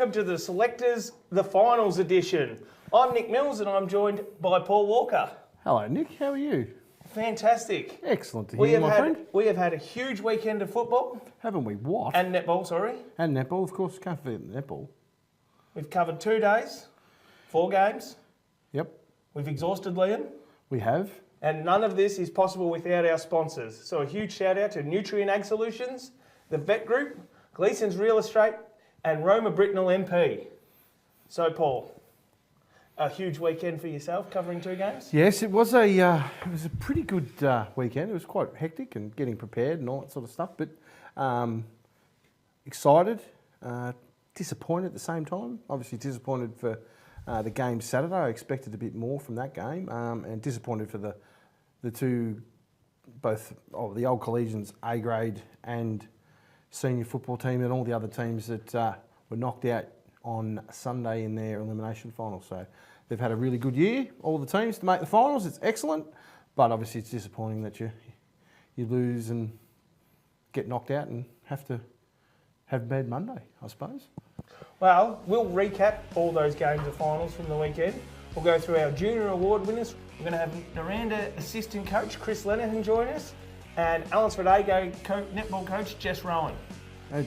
welcome to the Selectors, the Finals edition. I'm Nick Mills and I'm joined by Paul Walker. Hello, Nick. How are you? Fantastic. Excellent to hear, my friend. We have had a huge weekend of football. Haven't we? What? And netball, sorry. And netball, of course. Can't forget netball. We've covered 2 days, 4 games. Yep. We've exhausted Leon. We have. And none of this is possible without our sponsors. So a huge shout out to Nutrient Ag Solutions, the Vet Group, Gleason's Real Estate, and Roma Britnell MP. So, Paul, a huge weekend for yourself, covering 2 games? Yes, it was a pretty good weekend. It was quite hectic and getting prepared and all that sort of stuff, but excited, disappointed at the same time. Obviously disappointed for the game Saturday. I expected a bit more from that game, and disappointed for the two, both the old collegians, A grade and senior football team, and all the other teams that were knocked out on Sunday in their elimination final. So they've had a really good year, all the teams, to make the finals. It's excellent, but obviously it's disappointing that you lose and get knocked out and have to have bad Monday, I suppose. Well, we'll recap all those games of finals from the weekend. We'll go through our junior award winners. We're going to have Nirranda assistant coach Chris Lenehan join us, and Allansford A netball coach Jess Rohan. A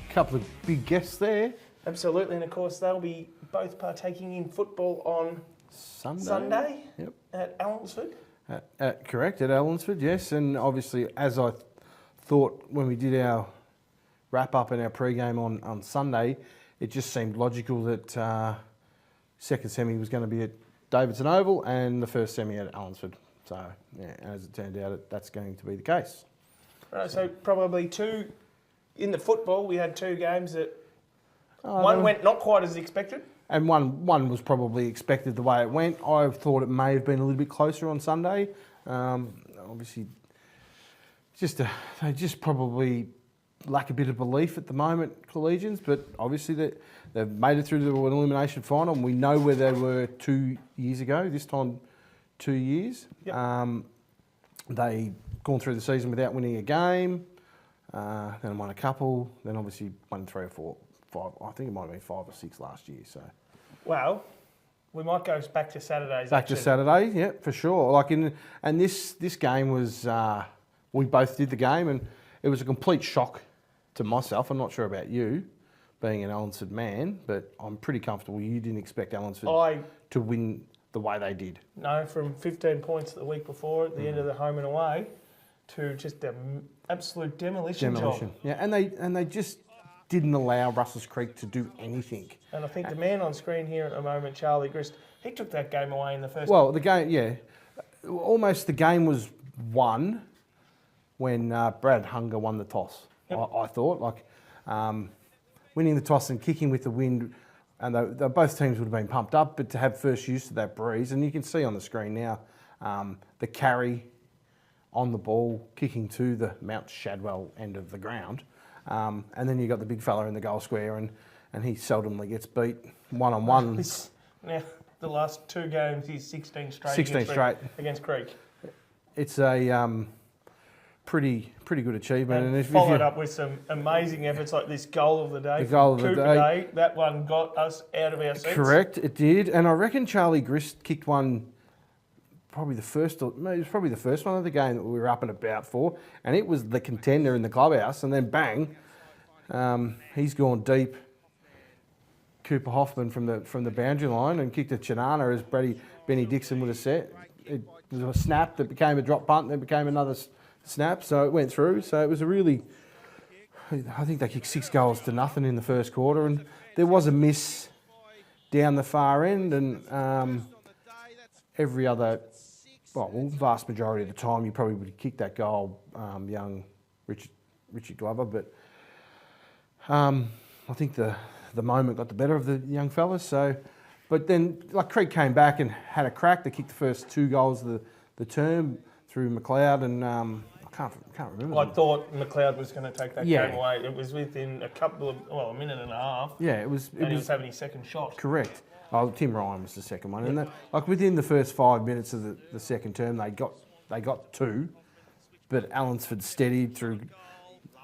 couple of big guests there. Absolutely, and of course they'll be both partaking in football on Sunday Yep. at Allansford. Correct, at Allansford, yes. And obviously, as I thought when we did our wrap-up and our pre-game on Sunday, it just seemed logical that second semi was going to be at Davidson Oval and the first semi at Allansford. So, yeah, as it turned out, that's going to be the case. Right, so probably 2, in the football, we had 2 games that one went not quite as expected. And one was probably expected the way it went. I thought it may have been a little bit closer on Sunday. Obviously, they just probably lack a bit of belief at the moment, collegians, but obviously they've made it through to an elimination final, and we know where they were 2 years ago, this time 2 years. Yep. They gone through the season without winning a game, then won a couple, then obviously won 3 or 4, 5, I think it might have been 5 or 6 last year. So, well, we might go back to Saturday's back action. to Saturday, yeah, for sure. And this game was, we both did the game, and it was a complete shock to myself. I'm not sure about you, being an Allansford man, but I'm pretty comfortable you didn't expect Allansford to win the way they did. No, from 15 points the week before at the end of the home and away to just an absolute demolition job. Yeah, and they just didn't allow Russell's Creek to do anything. And I think the man on screen here at the moment, Charlie Grist, he took that game away in the first. Well, the game, yeah, almost the game was won when Brad Hunger won the toss. Yep. I thought, winning the toss and kicking with the wind, and both teams would have been pumped up, but to have first use of that breeze, and you can see on the screen now, the carry on the ball, kicking to the Mount Shadwell end of the ground, and then you got the big fella in the goal square, and he seldomly gets beat one-on-one. Now, the last 2 games, he's 16 straight. 16 straight against Creek. It's a pretty good achievement, and followed up with some amazing efforts like this goal of the day. The goal of the day. That one got us out of our seats. Correct, it did, and I reckon Charlie Grist kicked one. Probably the first one of the game that we were up and about for, and it was the contender in the clubhouse, and then bang, he's gone deep. Cooper Hoffman from the boundary line and kicked a Chinana, as Benny Dixon would have said. It was a snap that became a drop punt, then became another snap, so it went through. So it was I think they kicked 6 goals to nothing in the first quarter, and there was a miss down the far end, and every other. Well, vast majority of the time, you probably would have kicked that goal, young Richard Glover. But I think the moment got the better of the young fellas. So, but then Creek came back and had a crack. They kicked the first 2 goals of the term through McLeod, and I can't remember. I thought McLeod was going to take that game away. It was within a minute and a half. Yeah, it was. And he was having his second shot. Correct. Oh, Tim Ryan was the second one, and within the first 5 minutes of the second term, they got 2, but Allansford steadied through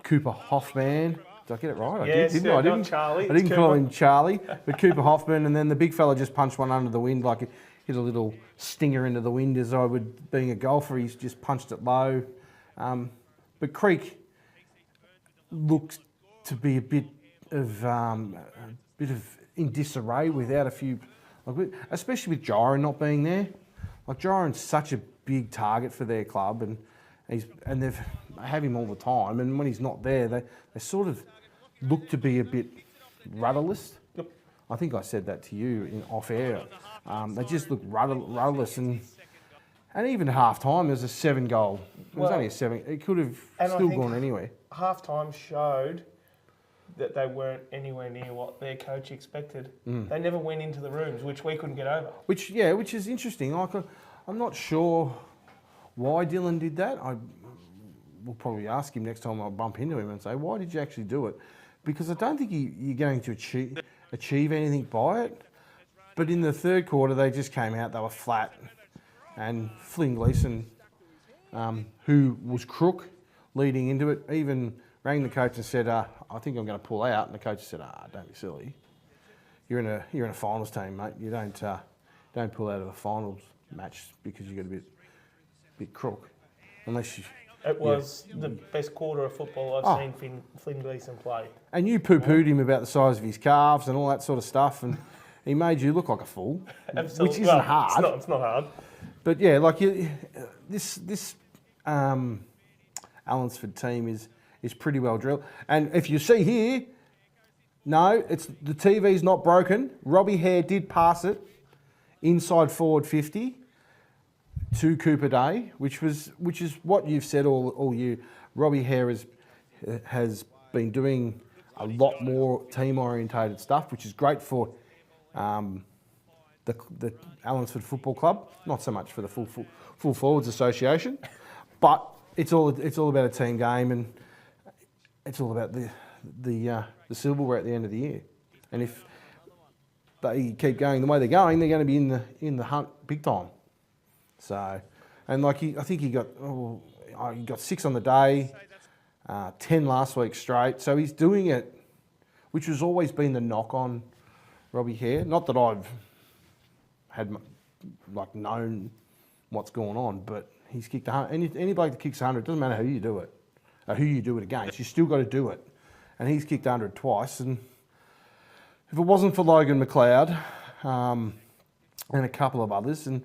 Cooper Hoffman, Did I get it right? I Yes, did, didn't I? not Charlie. I didn't call him Charlie, but Cooper Hoffman, and then the big fella just punched one under the wind, like hit a little stinger into the wind as I would, being a golfer, he's just punched it low. But Creek looks to be a bit of in disarray without a few, especially with Jyron not being there. Like Jyron's such a big target for their club, and they have him all the time. And when he's not there, they sort of look to be a bit rudderless. Yep. I think I said that to you in off air. They just look rudderless, and even at half time, there's a 7-goal. It was only a 7. It could have still gone anywhere. Half time showed that they weren't anywhere near what their coach expected. They never went into the rooms, which we couldn't get over. Which is interesting. I'm not sure why Dylan did that. I will probably ask him next time I bump into him and say, why did you actually do it? Because I don't think you're going to achieve anything by it. But in the third quarter, they just came out, they were flat. And Flynn Gleeson, who was crook leading into it, even rang the coach and said, I think I'm going to pull out. And the coach said, don't be silly. You're in a finals team, mate. You don't pull out of a finals match because you got a bit crook. Unless you... It was the best quarter of football I've seen Flynn Gleeson play. And you poo-pooed him about the size of his calves and all that sort of stuff, and he made you look like a fool, Absolutely. which isn't hard. It's not hard. But yeah, like this Allansford team is pretty well drilled. And if you see here, no, the TV's not broken. Robbie Hare did pass it inside forward 50 to Cooper Day, which is what you've said all year. Robbie Hare has been doing a lot more team orientated stuff, which is great for the Allansford Football Club. Not so much for the Full Forwards Association, but it's all about a team game, and it's all about the silverware at the end of the year. And if they keep going the way they're going, they're going to be in the hunt big time. So, and I think he got 6 on the day, 10 last week straight. So he's doing it, which has always been the knock on Robbie Hare. Not that I've had known what's going on, but he's kicked 100. Any bloke that kicks 100, doesn't matter who you do it, or who you do it against, you still got to do it. And he's kicked 100 twice. And if it wasn't for Logan McLeod and a couple of others, and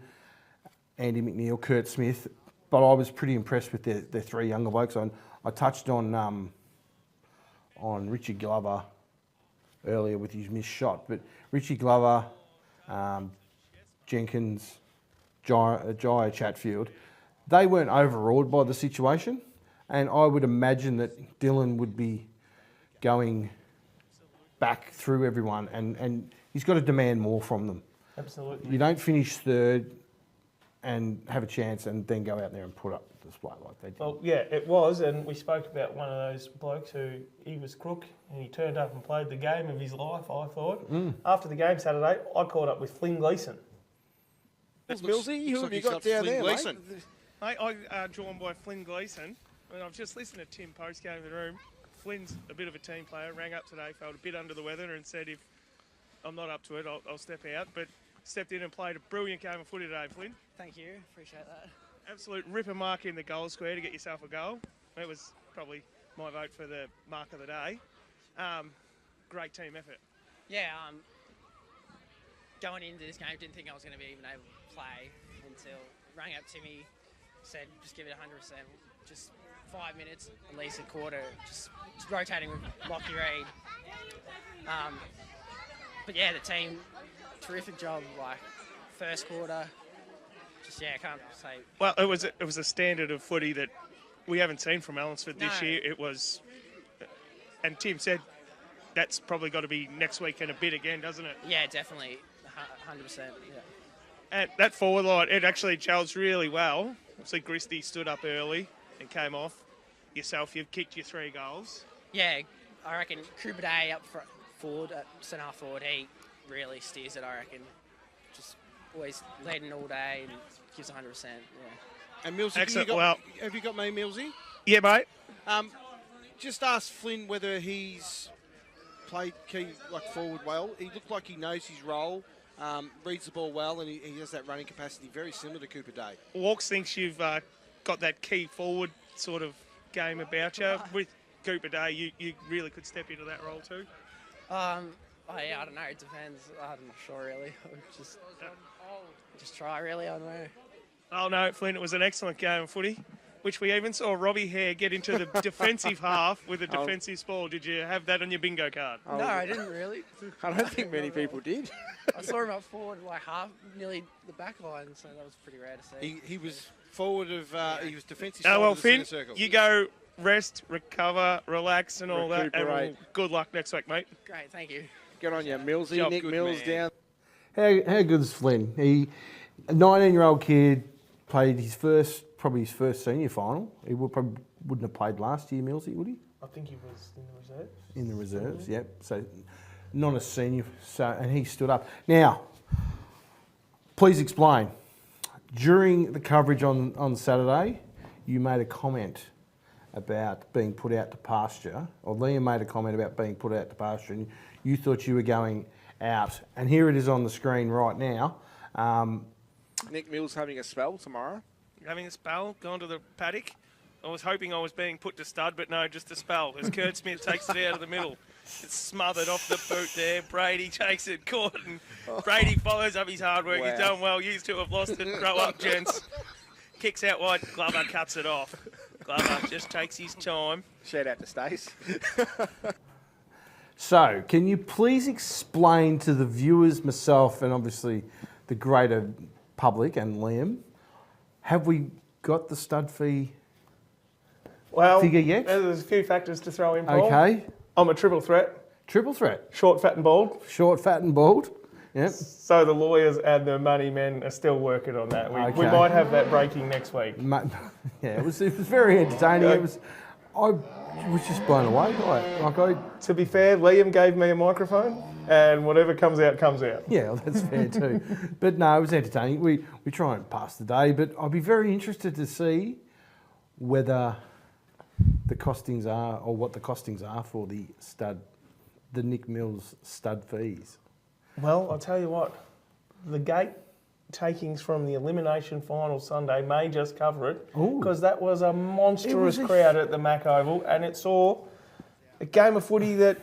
Andy McNeil, Kurt Smith, but I was pretty impressed with their 3 younger blokes. I touched on Richie Glover earlier with his missed shot, but Richie Glover, Jenkins, Jaya Chatfield, they weren't overawed by the situation, and I would imagine that Dylan would be going back through everyone, and he's got to demand more from them. Absolutely. You don't finish third and have a chance and then go out there and put up the display like they did. Well, yeah, it was, and we spoke about one of those blokes who he was crook and he turned up and played the game of his life, I thought. After the game Saturday, I caught up with Flynn Gleeson. That's Millsy. Who have you got down there, mate? Mate, I'm joined by Flynn Gleeson, and I've just listened to Tim post-game in the room. Flynn's a bit of a team player, rang up today, felt a bit under the weather and said if I'm not up to it, I'll step out, but stepped in and played a brilliant game of footy today, Flynn. Thank you, appreciate that. Absolute ripper mark in the goal square to get yourself a goal. It was probably my vote for the mark of the day. Great team effort. Yeah, going into this game, didn't think I was going to be even able to play until rang up Timmy, said just give it 100%, just 5 minutes, at least a quarter, just rotating with Lockie Reid. But yeah, the team, terrific job, like first quarter, just I can't say. Well, it was a standard of footy that we haven't seen from Allansford this year. It was, and Tim said that's probably got to be next week and a bit again, doesn't it? Yeah, definitely, 100%. Yeah. And that forward line, it actually gels really well. So Gristy stood up early and came off. Yourself, you've kicked your 3 goals. Yeah, I reckon Cooper Day up forward, at centre half forward, he really steers it, I reckon. Just always leading all day and gives 100%, yeah. And Millsy, Excellent. have you got me, Millsy? Yeah, mate. just ask Flynn whether he's played key forward well. He looked like he knows his role, reads the ball well, and he has that running capacity very similar to Cooper Day. Walks thinks you've got that key forward sort of game about you. With Cooper Day, you really could step into that role too. Oh yeah, I don't know. It depends. I'm not sure really. Just try really. I don't know. Oh no, Flynn, it was an excellent game of footy, which we even saw Robbie Hare get into the defensive half with a defensive spoil. Did you have that on your bingo card? No, I didn't really. I don't think many people did. I saw him up forward, half, nearly the back line, so that was pretty rare to see. He was forward of, he was defensive Oh side well, of the Finn, centre circle. you go rest, recover, relax, and all that. And Recuperate. good luck next week, mate. Great, thank you. Good on you, Millsy. Job, Nick good Mills man. down. How good is Flynn? A 19-year-old kid, played probably his first senior final. He probably wouldn't have played last year, Millsy, would he? I think he was in the reserves. In the reserves, yep. So not a senior, and he stood up. Now, please explain. During the coverage on Saturday, you made a comment about being put out to pasture, or Liam made a comment about being put out to pasture, and you thought you were going out. And here it is on the screen right now. Nick Mills having a spell tomorrow. Having a spell, gone to the paddock. I was hoping I was being put to stud, but no, just a spell. As Kurt Smith takes it out of the middle. It's smothered off the boot there. Brady takes it, caught, and Brady follows up his hard work. Wow. He's done well. You two have lost it. Throw up, gents. Kicks out wide. Glover cuts it off. Glover just takes his time. Shout out to Stace. So, can you please explain to the viewers, myself, and obviously the greater public and Liam, have we got the stud fee Well, figure yet? there's a few factors to throw in, Paul. Okay. I'm a triple threat, Triple threat. short, fat and bald. Short, fat and bald. Yep. So the lawyers and the money men are still working on that. We Okay. might have that breaking next week. Yeah, it was very entertaining. I was just blown away by it. To be fair, Liam gave me a microphone, and whatever comes out, comes out. Yeah, well, that's fair too. But no, it was entertaining. We try and pass the day, but I'd be very interested to see whether the costings are, or what the costings are for the Nick Mills stud fees. Well, I'll tell you what, the gate takings from the elimination final Sunday may just cover it, because that was a monstrous crowd at the Mac Oval, and it saw a game of footy that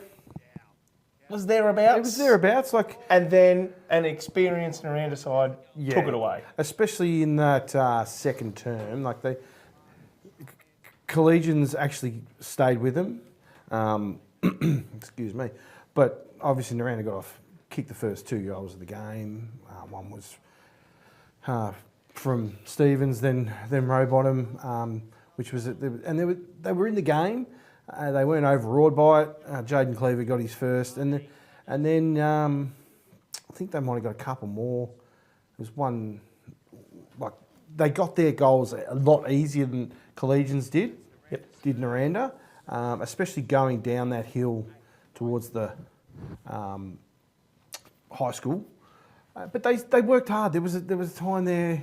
was thereabouts. It was thereabouts, And then an experienced Nirranda side took it away. Especially in that second term, Collegians actually stayed with them. Excuse me, but obviously Nirranda kicked the first 2 goals of the game. One was from Stevens, then Rowbottom, which was and they were in the game. They weren't overawed by it. Jaden Cleaver got his first, and then I think they might have got a couple more. There was one, they got their goals a lot easier than Collegians did. Yep. Did Nirranda, especially going down that hill towards the high school. But they worked hard. There was a time there,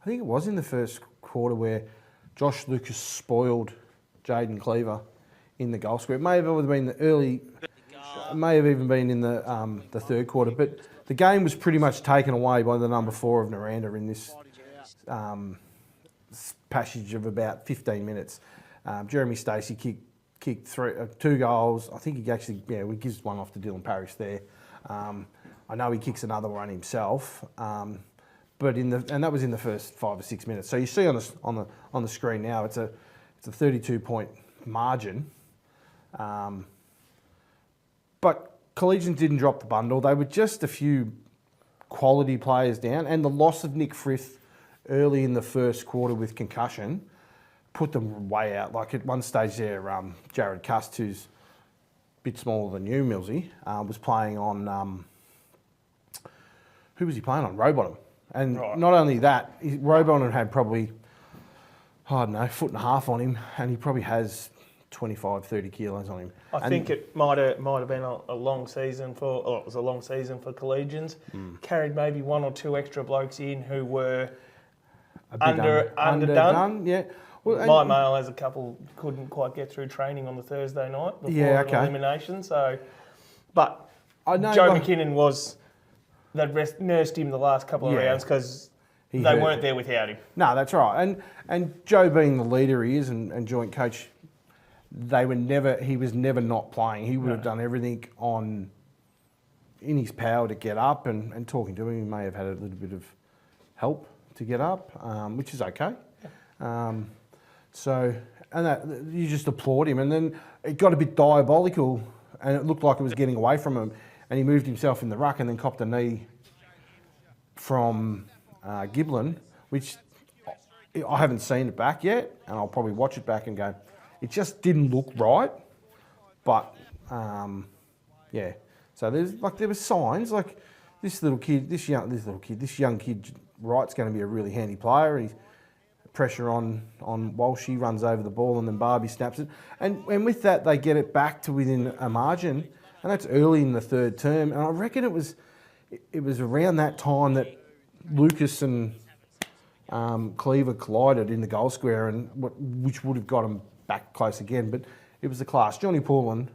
I think it was in the first quarter, where Josh Lucas spoiled Jaden Cleaver in the goal square. It may have been the early, it may have even been in the third quarter. But the game was pretty much taken away by the number 4 of Nirranda in this passage of about 15 minutes. Jeremy Stacey kicked 2 goals. I think he actually, we gives one off to Dylan Parrish there. I know he kicks another one himself, but and that was in the first 5 or 6 minutes. So you see on the screen now, it's a 32-point margin, but Collegians didn't drop the bundle. They were just a few quality players down, and the loss of Nick Frith early in the first quarter with concussion put them way out. Like at one stage there, Jared Cust, who's a bit smaller than you, Millsy, was playing on. Who was he playing on? Rowbottom. And not only that, Rowbottom had probably, I don't know, 1.5 foot on him, and he probably has 25, 30 kilos on him. I think it might have been a long season it was a long season for Collegians. Carried maybe 1 or 2 extra blokes in who were A bit underdone. Yeah. My male has a couple couldn't quite get through training on the Thursday night before elimination. So, but I know Joe McKinnon they'd nursed him the last couple of rounds because they weren't there without him. No, that's right. And Joe being the leader he is and joint coach, he was never not playing. He would have done everything in his power to get up, and talking to him, he may have had a little bit of help to get up, which is okay. You just applaud him, and then it got a bit diabolical, and it looked like it was getting away from him, and he moved himself in the ruck and then copped a knee from Giblin, which I haven't seen it back yet, and I'll probably watch it back and go, it just didn't look right, but So there were signs like this young kid Wright's going to be a really handy player. He's pressure on Walsh, he runs over the ball, and then Barbie snaps it. And with that, they get it back to within a margin, and that's early in the third term. And I reckon it was around that time that Lucas and Cleaver collided in the goal square, which would have got them back close again. But it was the class. Johnny Paulin,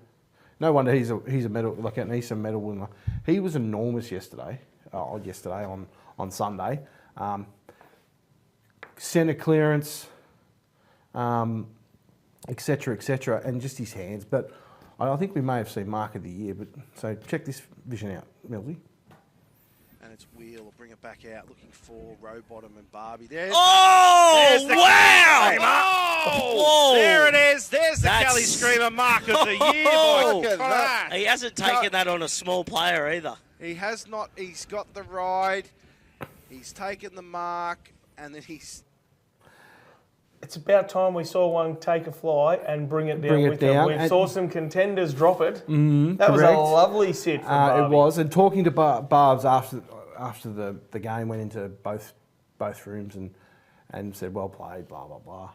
no wonder he's a medal, like an Eastern medal winner. He was enormous yesterday on Sunday. Centre clearance, etc., and just his hands. But I think we may have seen Mark of the Year. But so check this vision out, Millsy. And it's Wheel will bring it back out, looking for Rowbottom and Barbie. There's the wow! Oh, there it is. There's the Kelly Screamer Mark of the Year. Oh, Look at that. He hasn't taken that on a small player either. He has not. He's got the ride. He's taken the mark, and then he's... It's about time we saw one take a fly and bring it down with him. We saw some contenders drop it. That was a lovely sit from Barbie. It was. And talking to Barbs after the game, went into both rooms and said, well played, blah, blah, blah.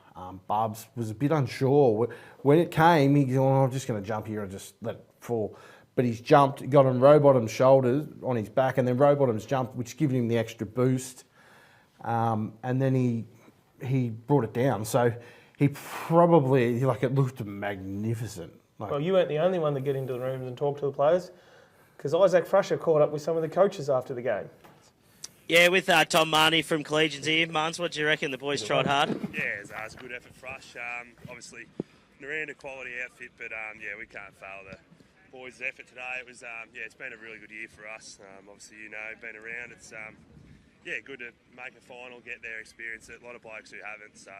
Barbs was a bit unsure. When it came, he said, I'm just going to jump here and just let it fall. But he's jumped, got on Rowbottom's shoulders, on his back, and then Rowbottom's jumped, which gave him the extra boost. And then he brought it down. So he probably, it looked magnificent. Well, you weren't the only one to get into the rooms and talk to the players, because Isaac Frusher caught up with some of the coaches after the game. Yeah, with Tom Marnie from Collegians here. Marnes, what do you reckon? The boys tried hard? Yeah, it was a good effort, Frush. Obviously, Nirranda quality outfit, but we can't fail the boys' effort today. It was, it's been a really good year for us. Obviously, been around. It's, good to make a final, get there, experience it. A lot of blokes who haven't, so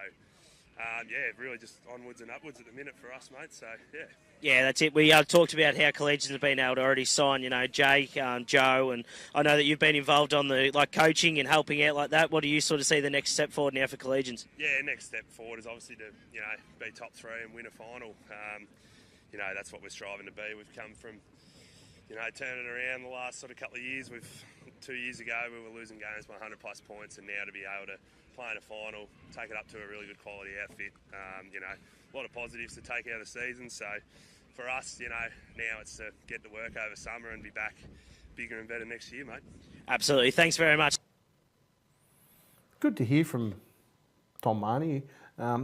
really just onwards and upwards at the minute for us, mate. So yeah, that's it. We talked about how Collegians have been able to already sign, Jake, Joe, and I know that you've been involved on the coaching and helping out like that. What do you sort of see the next step forward now for Collegians? Yeah, next step forward is obviously to be top three and win a final. That's what we're striving to be. We've come from turning around the last sort of couple of years. 2 years ago we were losing games by 100 plus points, and now to be able to play in a final, take it up to a really good quality outfit. A lot of positives to take out of the season. So for us, now it's to get to work over summer and be back bigger and better next year, mate. Absolutely. Thanks very much. Good to hear from Tom Marnie.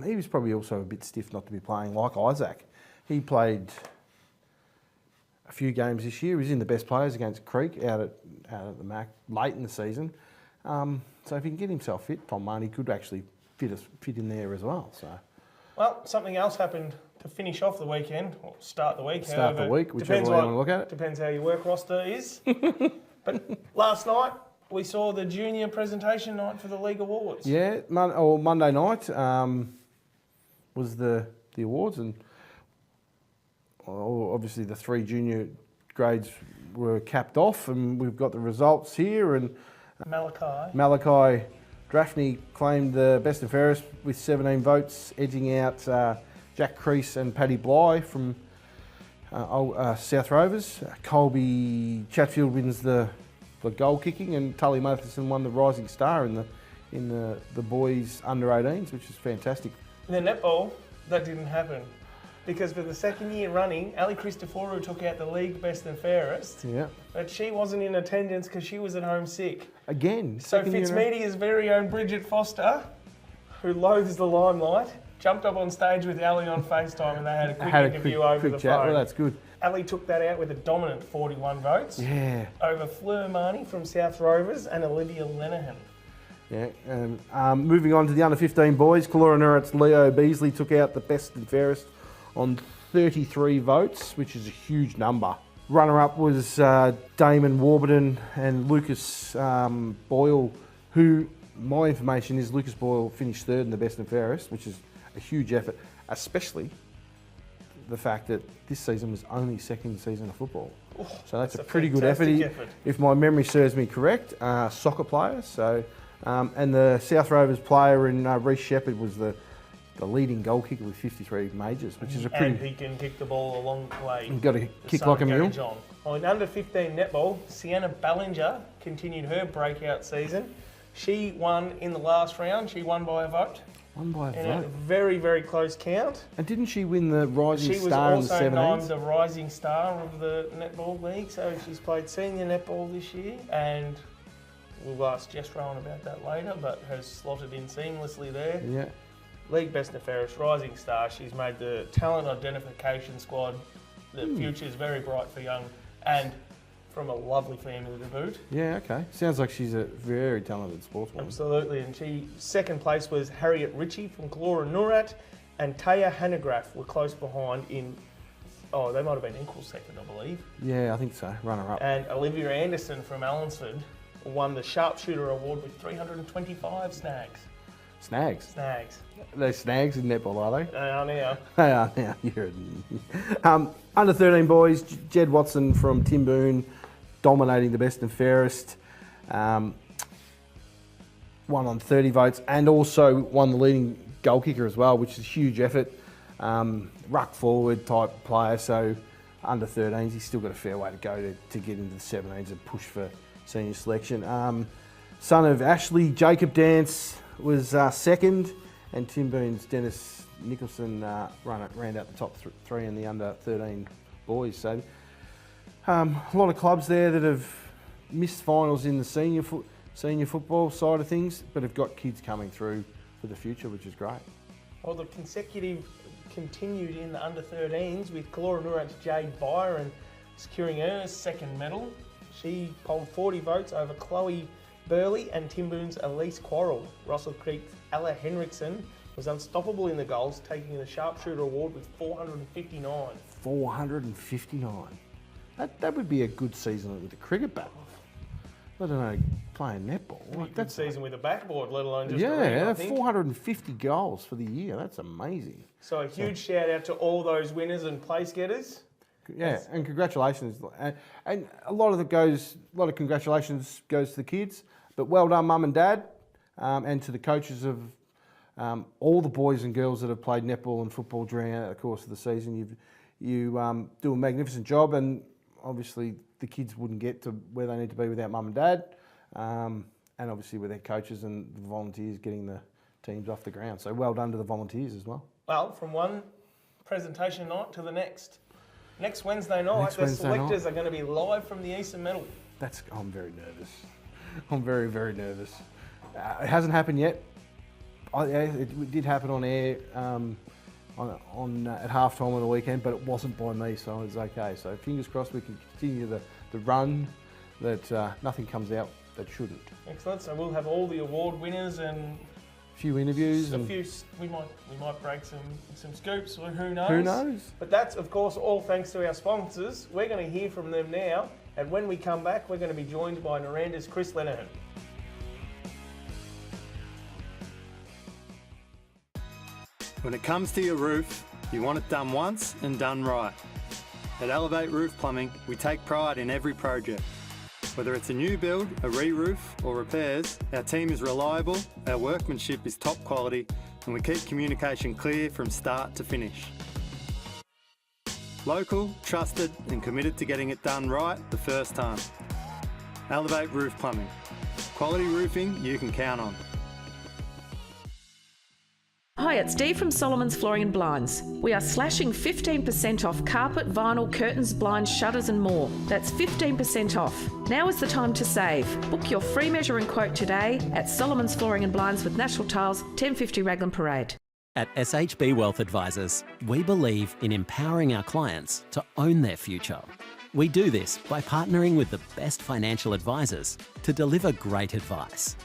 He was probably also a bit stiff not to be playing like Isaac. He played a few games this year. He was in the best players against Creek out at the MAC late in the season. So if he can get himself fit, Tom Marnie could actually fit in there as well. So, well, something else happened to finish off the weekend, or start the week. Start the week, whichever way you want to look at it. Depends how your work roster is. But last night we saw the junior presentation night for the League Awards. Yeah, Monday night was the awards, and obviously the 3 junior grades were capped off, and we've got the results here. And Malachi Draffney claimed the best and fairest with 17 votes, edging out Jack Crease and Paddy Bly from South Rovers. Colby Chatfield wins the goal kicking, and Tully Matheson won the Rising Star in the boys under 18s, which is fantastic. In the netball, that didn't happen, because for the second year running, Ali Christoforou took out the league best and fairest. Yeah. But she wasn't in attendance because she was at home sick. Again. So Fitzmedia's very own Bridget Foster, who loathes the limelight, jumped up on stage with Ali on FaceTime and they had a quick interview over the chat. phone. Well, that's good. Ali took that out with a dominant 41 votes over Fleur Marnie from South Rovers and Olivia Lenehan. Yeah, and moving on to the under-15 boys, Nirranda's Leo Beasley took out the best and fairest on 33 votes, which is a huge number. Runner-up was Damon Warburton and Lucas Boyle, who, my information is Lucas Boyle finished third in the best and fairest, which is a huge effort, especially the fact that this season was only second season of football. So that's a pretty good effort. If my memory serves me correct, soccer player. So, and the South Rovers player in Reece Shepherd was the leading goal kicker with 53 majors, which is a pretty... And he can kick the ball a long way. You've got to kick like a mule. Well, in under 15 netball, Sienna Ballinger continued her breakout season. She won in the last round. She won by a vote. Won by a in vote. A very, very close count. And didn't she win the Rising Star in the 17s? She was also named the Rising Star of the Netball League, so she's played senior netball this year, and we'll ask Jess Rohan about that later, but has slotted in seamlessly there. Yeah. League Best and Fairest, Rising Star. She's made the talent identification squad. The future is very bright for young, and from a lovely family to boot. Yeah, okay. Sounds like she's a very talented sportswoman. Absolutely, and second place was Harriet Ritchie from Nirranda, and Taya Hanegraaff were close behind in, they might have been equal second, I believe. Yeah, I think so, runner-up. And Olivia Anderson from Allansford won the Sharpshooter Award with 325 snags. Snags? Snags. They're snags in netball, are they? They are now. They are now. Under 13 boys, Jed Watson from Timboon dominating the best and fairest. Won on 30 votes and also won the leading goal kicker as well, which is a huge effort. Ruck forward type player, so under 13s, he's still got a fair way to go to get into the 17s and push for senior selection. Son of Ashley, Jacob Dance was second, and Timboon's Dennis Nicholson ran out the top three in the under 13 boys. So a lot of clubs there that have missed finals in the senior football side of things, but have got kids coming through for the future, which is great. Well, the consecutive continued in the under 13s with Nirranda's Jade Byron securing her second medal. She polled 40 votes over Chloe Burley and Timboon's Elise Quarrell. Russell Creek's Ella Henriksen was unstoppable in the goals, taking the Sharpshooter Award with 459. 459. That would be a good season with the cricket bat. I don't know, playing netball. That's a season with a backboard, let alone just a ring, I think. 450 goals for the year. That's amazing. So a huge shout out to all those winners and place getters. Yeah, and congratulations. And a lot of congratulations goes to the kids. But well done, Mum and Dad, and to the coaches of all the boys and girls that have played netball and football during the course of the season. You do a magnificent job, and obviously the kids wouldn't get to where they need to be without Mum and Dad, and obviously with their coaches and the volunteers getting the teams off the ground. So well done to the volunteers as well. Well, from one presentation night to the next. Next Wednesday night, the Selectors are going to be live from the Eastern Medal. I'm very nervous. I'm very, very nervous. It hasn't happened yet. It did happen on air at halftime on the weekend, but it wasn't by me, so it's okay. So fingers crossed we can continue the run, that nothing comes out that shouldn't. Excellent. So we'll have all the award winners and few interviews. We might break some scoops, or who knows? Who knows? But that's, of course, all thanks to our sponsors. We're going to hear from them now, and when we come back, we're going to be joined by Nirranda's Chris Lenehan. When it comes to your roof, you want it done once and done right. At Elevate Roof Plumbing, we take pride in every project. Whether it's a new build, a re-roof or repairs, our team is reliable, our workmanship is top quality, and we keep communication clear from start to finish. Local, trusted and committed to getting it done right the first time. Elevate Roof Plumbing. Quality roofing you can count on. Hi, it's Dee from Solomon's Flooring and Blinds. We are slashing 15% off carpet, vinyl, curtains, blinds, shutters and more. That's 15% off. Now is the time to save. Book your free measure and quote today at Solomon's Flooring and Blinds with National Tiles, 1050 Raglan Parade. At SHB Wealth Advisors, we believe in empowering our clients to own their future. We do this by partnering with the best financial advisors to deliver great advice.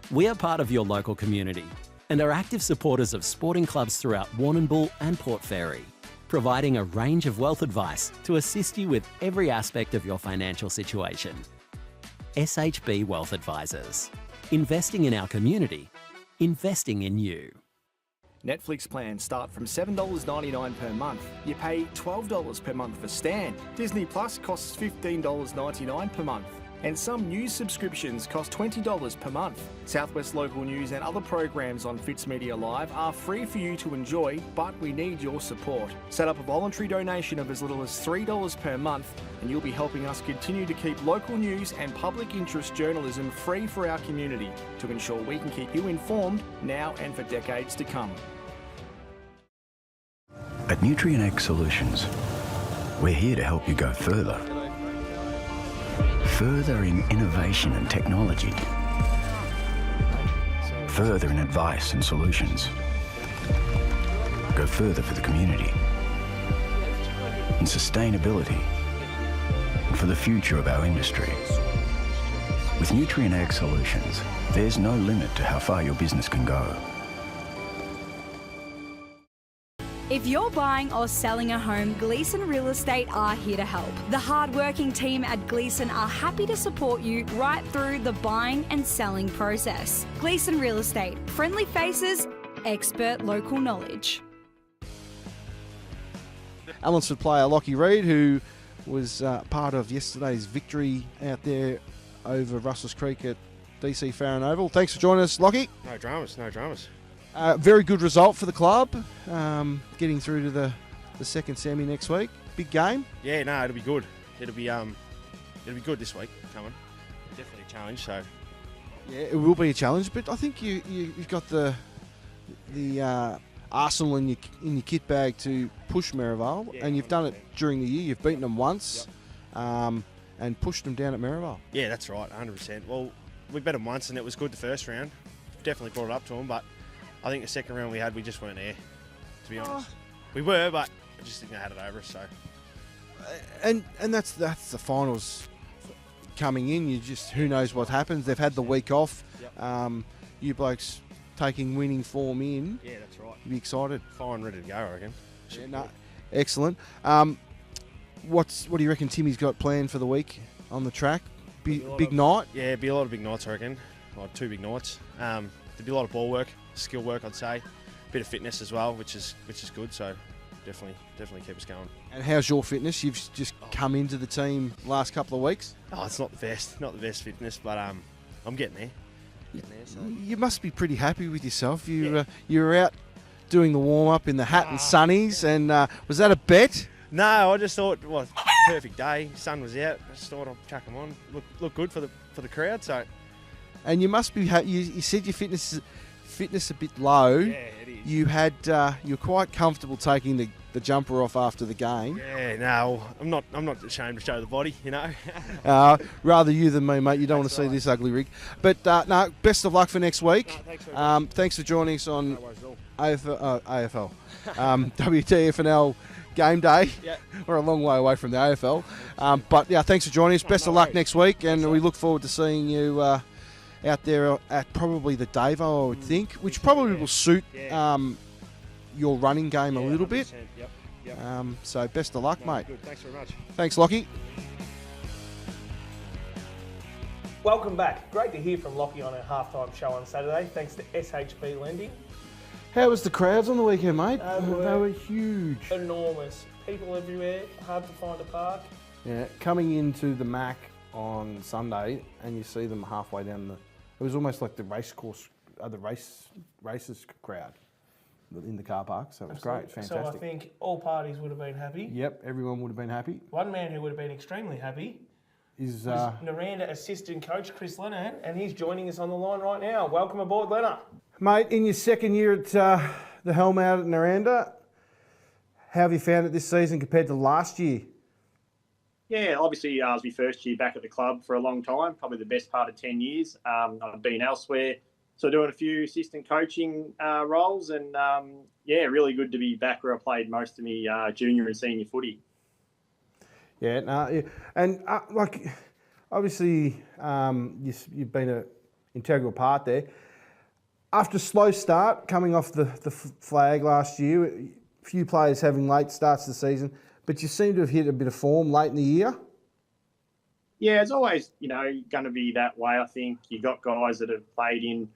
We are part of your local community and are active supporters of sporting clubs throughout Warrnambool and Port Fairy, providing a range of wealth advice to assist you with every aspect of your financial situation. SHB Wealth Advisors. Investing in our community, investing in you. Netflix plans start from $7.99 per month. You pay $12 per month for Stan. Disney Plus costs $15.99 per month. And some news subscriptions cost $20 per month. Southwest Local News and other programs on Fitz Media Live are free for you to enjoy, but we need your support. Set up a voluntary donation of as little as $3 per month, and you'll be helping us continue to keep local news and public interest journalism free for our community to ensure we can keep you informed now and for decades to come. At Nutrient Solutions, we're here to help you go further. Further in innovation and technology. Further in advice and solutions. Go further for the community. In sustainability. And for the future of our industry. With Nutrient Ag Solutions, there's no limit to how far your business can go. If you're buying or selling a home, Gleeson Real Estate are here to help. The hard-working team at Gleeson are happy to support you right through the buying and selling process. Gleeson Real Estate, friendly faces, expert local knowledge. Allansford player Lockie Reid, who was part of yesterday's victory out there over Russells Creek at DC Farron Oval. Thanks for joining us, Lockie. No dramas, no dramas. Very good result for the club, getting through to the second semi next week. Big game. Yeah, no, it'll be good. It'll be good this week coming. Definitely a challenge. So yeah, it will be a challenge, but I think you've got the arsenal in your kit bag to push Merivale, and you've done it during the year. You've beaten them once, and pushed them down at Merivale. Yeah, that's right, 100%. Well, we beat them once, and it was good the first round. Definitely brought it up to them, but I think the second round we just weren't there, to be honest. We were, but I just think they had it over us. So, and that's the finals coming in. You just, who knows what happens. They've had the week off. Yep. You blokes taking winning form in. Yeah, that's right. You'll be excited. Fine, ready to go, I reckon. Yeah, no, excellent. What do you reckon Timmy's got planned for the week on the track? Big night? Yeah, it'll be a lot of big nights, I reckon. Like 2 big nights. There'll be a lot of ball work, skill work, I'd say. A bit of fitness as well, which is good. So definitely keep us going. And how's your fitness? You've just come into the team last couple of weeks. Oh, it's not the best fitness, but I'm getting there. So. You must be pretty happy with yourself. You were out doing the warm up in the hat and sunnies, and was that a bet? No, I just thought, well, perfect day. Sun was out. I just thought I'd chuck them on. Look good for the crowd. So. And you must be. You said your fitness a bit low. Yeah, it is. You're quite comfortable taking the jumper off after the game. Yeah, no, I'm not ashamed to show the body, you know. Rather you than me, mate. You don't want to see this ugly rig. But no, best of luck for next week. No, thanks for joining us on AFL, WDFNL game day. Yeah. We're a long way away from the AFL. But yeah, thanks for joining us. Best of luck next week, and we look forward to seeing you out there at probably the Davo, I would think, which probably will suit your running game a little bit. Yep. So best of luck, mate. Good. Thanks very much. Thanks, Lockie. Welcome back. Great to hear from Lockie on our halftime show on Saturday. Thanks to SHB Lending. How was the crowds on the weekend, mate? They were huge. Enormous. People everywhere. Hard to find a park. Yeah, coming into the Mac on Sunday, and you see them halfway down it was almost like the racecourse, the races crowd in the car park. So it was great, fantastic. So I think all parties would have been happy. Yep, everyone would have been happy. One man who would have been extremely happy is Nirranda assistant coach Chris Lenehan, and he's joining us on the line right now. Welcome aboard, Lena. Mate, in your second year at the helm out at Nirranda, how have you found it this season compared to last year? Yeah, obviously it was my first year back at the club for a long time, probably the best part of 10 years. I've been elsewhere, So doing a few assistant coaching roles, and yeah, really good to be back where I played most of me junior and senior footy. Yeah, no, yeah. And like obviously you've been an integral part there. After a slow start, coming off the flag last year, a few players having late starts to the season, but you seem to have hit a bit of form late in the year. Yeah, it's always, going to be that way. I think you got guys that have played in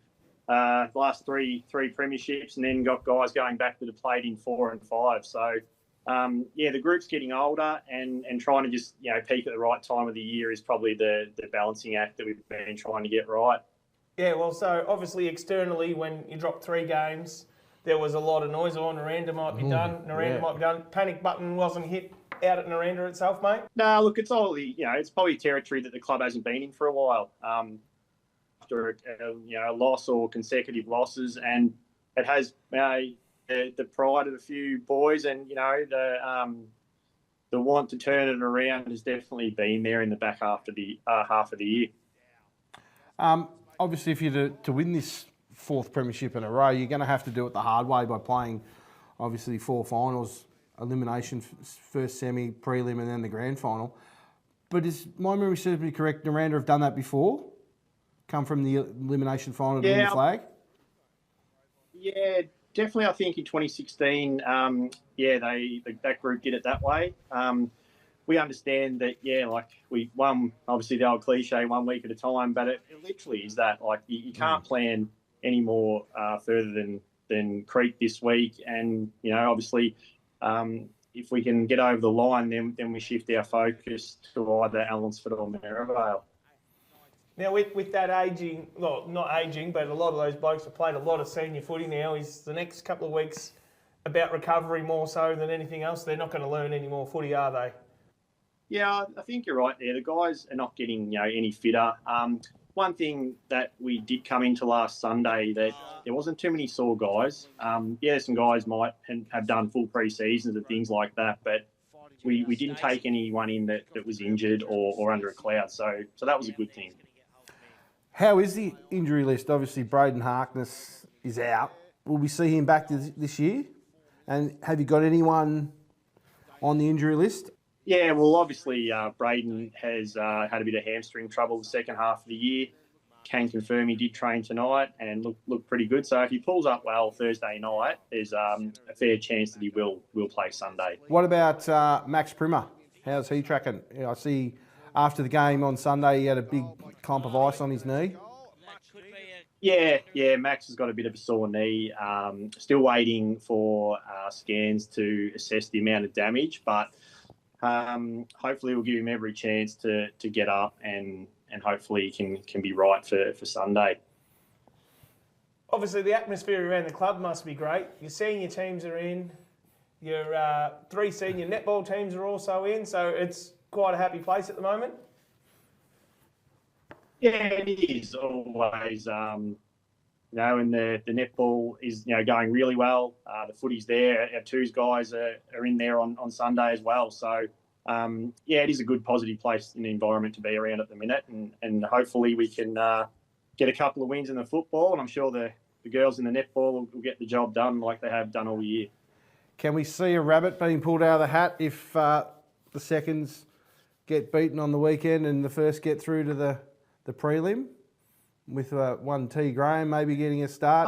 the last three premierships, and then got guys going back that have played in 4 and 5. So, yeah, the group's getting older, and trying to just, peak at the right time of the year is probably the balancing act that we've been trying to get right. Yeah, well, so obviously externally, when you drop 3 games, there was a lot of noise. Nirranda might be done. Nirranda might be done. Panic button wasn't hit out at Nirranda itself, mate? No, look, it's all it's probably territory that the club hasn't been in for a while. After a loss or consecutive losses, and it has the pride of a few boys, and the want to turn it around has definitely been there in the back half of the year. Obviously, if you're to win this 4th premiership in a row, you're going to have to do it the hard way by playing, obviously, 4 finals, elimination, first semi, prelim, and then the grand final. But is my memory serves me correct, Nirranda have done that before? Come from the elimination final to win the flag? Yeah, definitely. I think in 2016, that group did it that way. We understand that, we won, obviously the old cliche, 1 week at a time, but it literally is that. Like, you can't plan any more further than Creek this week. And, obviously, if we can get over the line, then we shift our focus to either Allansford or Merivale. Now, with that ageing, well, not ageing, but a lot of those blokes have played a lot of senior footy now. Is the next couple of weeks about recovery more so than anything else? They're not going to learn any more footy, are they? Yeah, I think you're right there. The guys are not getting any fitter. One thing that we did come into last Sunday, that there wasn't too many sore guys. Some guys might have done full pre-seasons and things like that, but we didn't take anyone in that was injured or under a cloud. So that was a good thing. How is the injury list? Obviously, Braden Harkness is out. Will we see him back this year? And have you got anyone on the injury list? Yeah, well, obviously, Braden has had a bit of hamstring trouble the second half of the year. Can confirm he did train tonight and look pretty good. So if he pulls up well Thursday night, there's a fair chance that he will play Sunday. What about Max Primmer? How's he tracking? I see after the game on Sunday he had a big clump of ice on his knee. Yeah, Max has got a bit of a sore knee. Still waiting for scans to assess the amount of damage, but hopefully we'll give him every chance to get up and hopefully he can be right for Sunday. Obviously, the atmosphere around the club must be great. Your senior teams are in. Your 3 senior netball teams are also in, so it's quite a happy place at the moment. Yeah, it is always. And the netball is going really well. The footy's there. Our 2s guys are in there on Sunday as well. So it is a good positive place in the environment to be around at the minute, and hopefully we can get a couple of wins in the football, and I'm sure the girls in the netball will get the job done like they have done all year. Can we see a rabbit being pulled out of the hat if the seconds get beaten on the weekend and the first get through to the prelim, with one T Graham maybe getting a start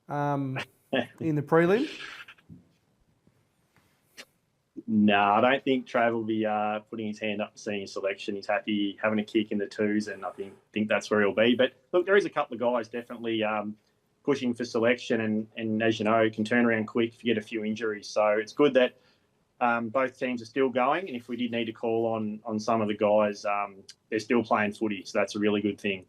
in the prelim? No, I don't think Trav will be putting his hand up for senior selection. He's happy having a kick in the 2s, and I think that's where he'll be. But look, there is a couple of guys definitely pushing for selection, and as you know, can turn around quick if you get a few injuries. So it's good that both teams are still going, and if we did need to call on some of the guys, they're still playing footy, so that's a really good thing.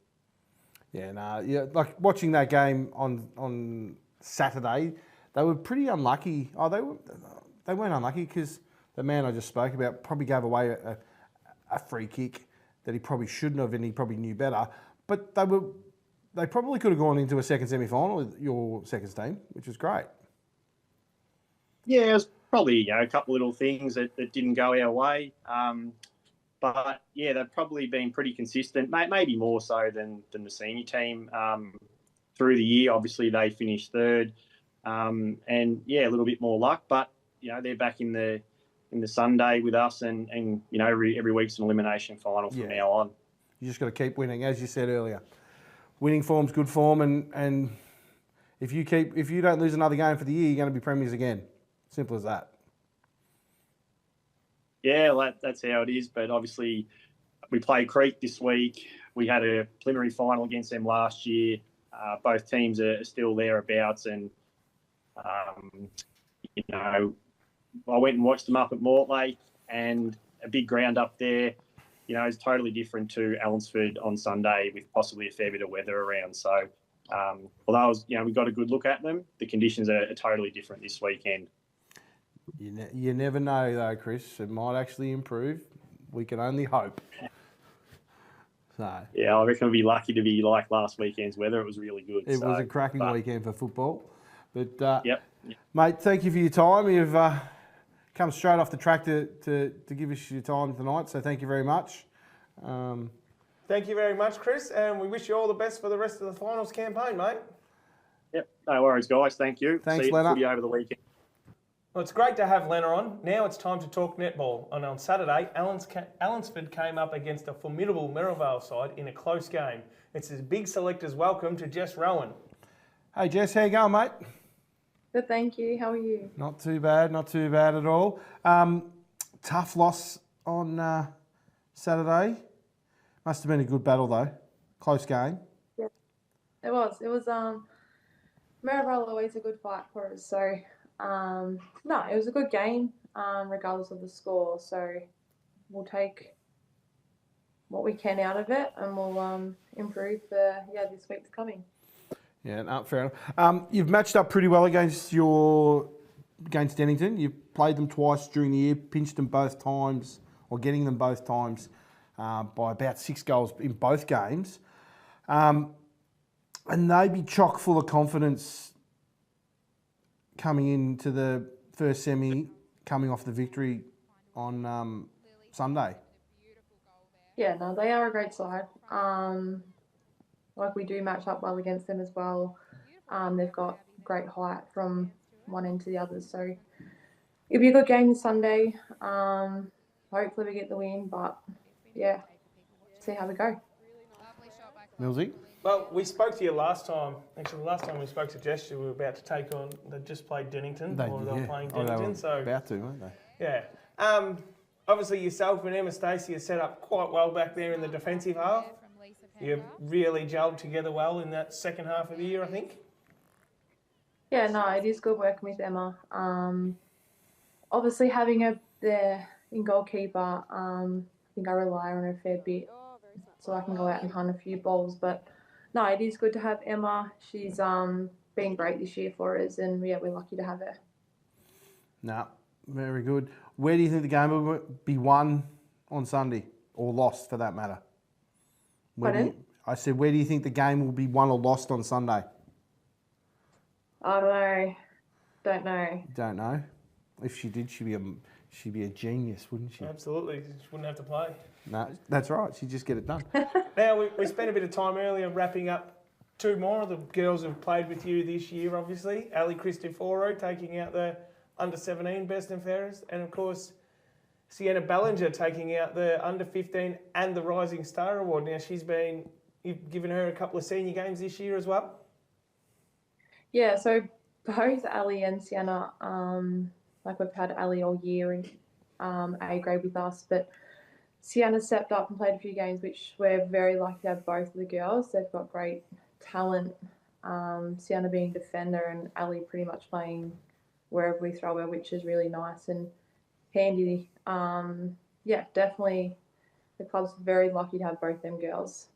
Like watching that game on Saturday, they were pretty unlucky. They weren't unlucky because the man I just spoke about probably gave away a free kick that he probably shouldn't have, and he probably knew better. But they probably could have gone into a second semi-final with your seconds team, which was great. Yeah, it was probably a couple little things that didn't go our way. But yeah, they've probably been pretty consistent, maybe more so than the senior team through the year. Obviously, they finished third, and yeah, a little bit more luck. But they're back in the Sunday with us, and every week's an elimination final from now on. You just got to keep winning, as you said earlier. Winning form's good form, and if you don't lose another game for the year, you're going to be premiers again. Simple as that. Yeah, that's how it is. But obviously, we play Creek this week. We had a preliminary final against them last year. Both teams are still thereabouts, and I went and watched them up at Mortlake, and a big ground up there. Is totally different to Allansford on Sunday, with possibly a fair bit of weather around. So, although we got a good look at them, the conditions are totally different this weekend. You never know, though, Chris. It might actually improve. We can only hope. So yeah, I reckon we'll be lucky to be like last weekend's weather. It was really good. It was a cracking weekend for football. But yep. Mate, thank you for your time. You've come straight off the track to give us your time tonight. So thank you very much. Thank you very much, Chris, and we wish you all the best for the rest of the finals campaign, mate. Yep, no worries, guys. Thank you. Thanks, See you Lena. over the weekend. Well, it's great to have Lena on. Now it's time to talk netball. And on Saturday, Allansford came up against a formidable Merivale side in a close game. It's a big selectors welcome to Jess Rohan. Hey, Jess, how you going, mate? Good, thank you. How are you? Not too bad at all. Tough loss on Saturday. Must have been a good battle, though. Close game. Yeah, it was. Merivale always a good fight for us. So, no, it was a good game, regardless of the score. So, we'll take what we can out of it, and we'll improve for this week's coming. Yeah, no, fair enough. You've matched up pretty well against Dennington. You've played them twice during the year, pinched them both times, or getting them both times by about 6 goals in both games. And they'd be chock full of confidence coming into the first semi, coming off the victory on Sunday. Yeah, no, they are a great side. We do match up well against them as well. They've got great height from one end to the other. So it'll be a good game this Sunday. Hopefully we get the win, but yeah, see how we go. Millsy? Well, we spoke to you last time. Actually, the last time we spoke to Jess, we were about to take on, they just played Dennington, they were playing Dennington. They were about to, weren't they? Yeah. Obviously, yourself and Emma Stacey are set up quite well back there in the defensive half. You really gelled together well in that second half of the year, I think. Yeah, no, it is good working with Emma. Obviously, having her there in goalkeeper, I think I rely on her a fair bit so I can go out and hunt a few balls. But no, it is good to have Emma. She's been great this year for us, and yeah, we're lucky to have her. No, very good. Where do you think the game will be won on Sunday, or lost for that matter? I said, where do you think the game will be won or lost on Sunday? I don't know. Don't know. Don't know. If she did, she'd be a genius, wouldn't she? Absolutely. She wouldn't have to play. No, that's right. She'd just get it done. Now, we spent a bit of time earlier wrapping up 2 more of the girls who've played with you this year, obviously. Ali Cristoforo taking out the under-17 best and fairest. And, of course, Sienna Ballinger taking out the under-15 and the Rising Star Award. Now, you've given her a couple of senior games this year as well? Yeah, so both Ali and Sienna, we've had Ali all year in A grade with us, but Sienna stepped up and played a few games, which we're very lucky to have both of the girls. They've got great talent. Sienna being defender and Ali pretty much playing wherever we throw her, which is really nice and handy. Definitely the club's very lucky to have both them girls.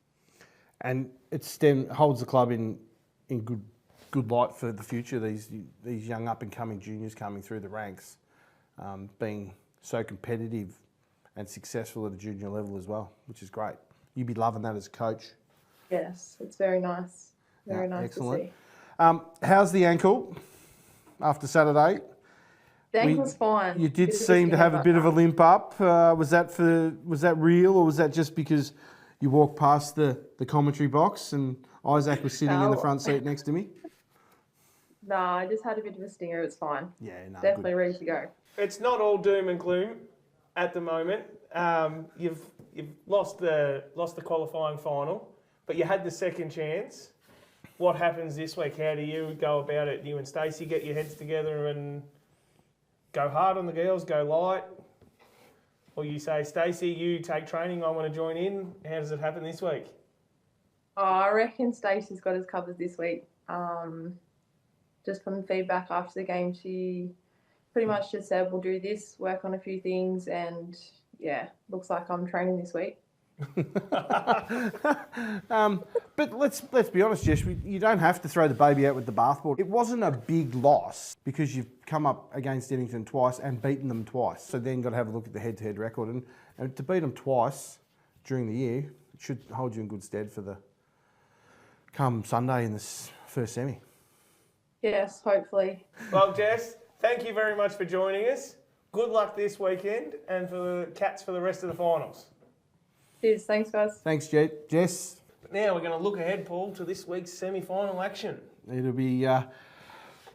And it holds the club in good light for the future. These young up and coming juniors coming through the ranks, being so competitive and successful at a junior level as well, which is great. You'd be loving that as a coach. Yes, it's very nice. Very nice excellent. to see. How's the ankle after Saturday? The ankle's fine. You did Bit of a seem to have a stinger, bit of a limp up. Was that real, or was that just because you walked past the commentary box and Isaac was sitting in the No. front seat next to me? No, I just had a bit of a stinger. It's fine. Yeah, no, Definitely ready to go. It's not all doom and gloom at the moment. You've lost the qualifying final, but you had the second chance. What happens this week? How do you go about it? You and Stacey get your heads together and go hard on the girls, go light? Or you say, Stacey, you take training, I want to join in. How does it happen this week? Oh, I reckon Stacey's got us covered this week. Just from the feedback after the game, she pretty much just said, we'll do this, work on a few things, and yeah, looks like I'm training this week. But let's be honest, Jess, you don't have to throw the baby out with the bathwater. It wasn't a big loss because you've come up against Eddington twice and beaten them twice. So then got to have a look at the head-to-head record. And to beat them twice during the year, it should hold you in good stead for the come Sunday in this first semi. Yes, hopefully. Well, Jess, thank you very much for joining us. Good luck this weekend and for the Cats for the rest of the finals. Cheers. Thanks, guys. Thanks, Jess. Now we're going to look ahead, Paul, to this week's semi-final action. It'll be at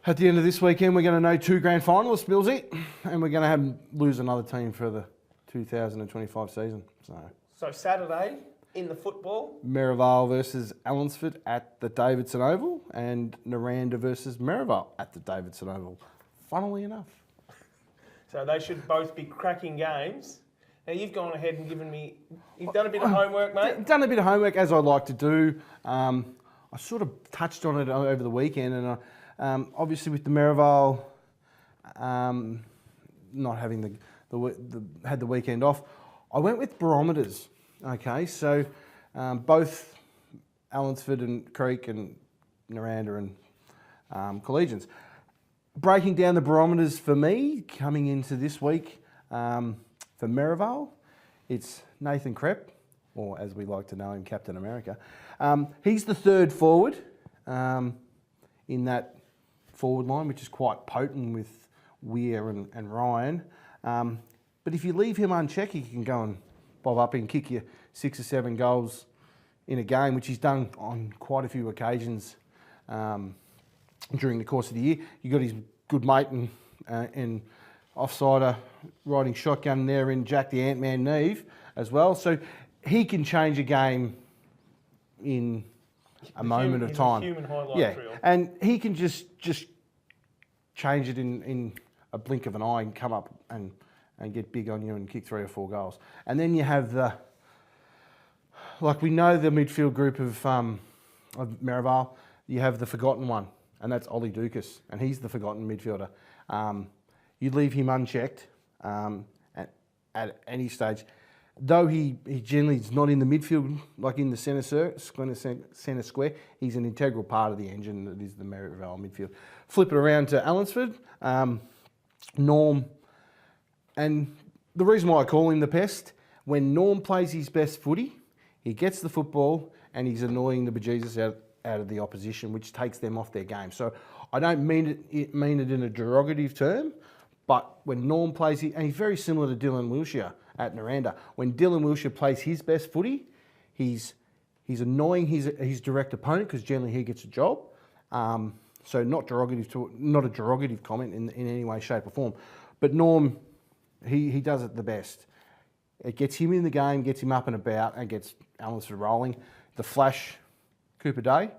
the end of this weekend. We're going to know 2 grand finalists, Millsy, and we're going to lose another team for the 2025 season. So Saturday in the football, Merivale versus Allansford at the Davidson Oval, and Nirranda versus Merivale at the Davidson Oval. Funnily enough. So they should both be cracking games. Now, you've gone ahead and you've done a bit of homework, mate. Done a bit of homework, as I like to do. I sort of touched on it over the weekend, and obviously with the Merivale not having had the weekend off, I went with barometers. Okay, so both Allansford and Creek and Nirranda and Collegians. Breaking down the barometers for me coming into this week. For Merivale, it's Nathan Krepp, or as we like to know him, Captain America. He's the third forward in that forward line, which is quite potent with Weir and Ryan. But if you leave him unchecked, he can go and bob up and kick you 6 or 7 goals in a game, which he's done on quite a few occasions during the course of the year. You got his good mate and offsider riding shotgun there in Jack the Ant-Man Neve as well. So he can change a game in a moment of time. Human highlight yeah, reel. and he can just change it in a blink of an eye and come up and get big on you and kick 3 or 4 goals. And then you have we know the midfield group of Merivale. You have the forgotten one, and that's Ollie Dukas, and he's the forgotten midfielder. You leave him unchecked at any stage. Though he generally is not in the midfield, like in the centre square, he's an integral part of the engine that is the Merivale midfield. Flip it around to Allansford, Norm, and the reason why I call him the pest, when Norm plays his best footy, he gets the football and he's annoying the bejesus out of the opposition, which takes them off their game. So I don't mean it in a derogative term, but when Norm plays, and he's very similar to Dylan Wilshire at Nirranda. When Dylan Wilshire plays his best footy, he's annoying his direct opponent because generally he gets a job. So not a derogative comment in any way, shape or form. But Norm, he does it the best. It gets him in the game, gets him up and about, and gets Allansford rolling. The flash, Cooper Day,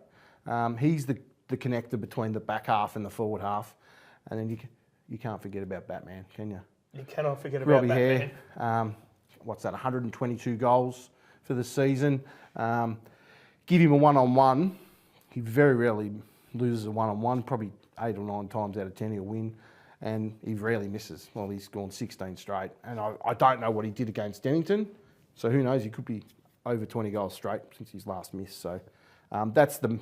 he's the connector between the back half and the forward half. And then you can't forget about Batman, can you? You cannot forget about Robbie Batman. Hare, what's that, 122 goals for the season. Give him a one-on-one. He very rarely loses a one-on-one, probably 8 or 9 times out of 10 he'll win. And he rarely misses. Well, he's gone 16 straight. And I don't know what he did against Dennington. So who knows, he could be over 20 goals straight since his last miss. So that's the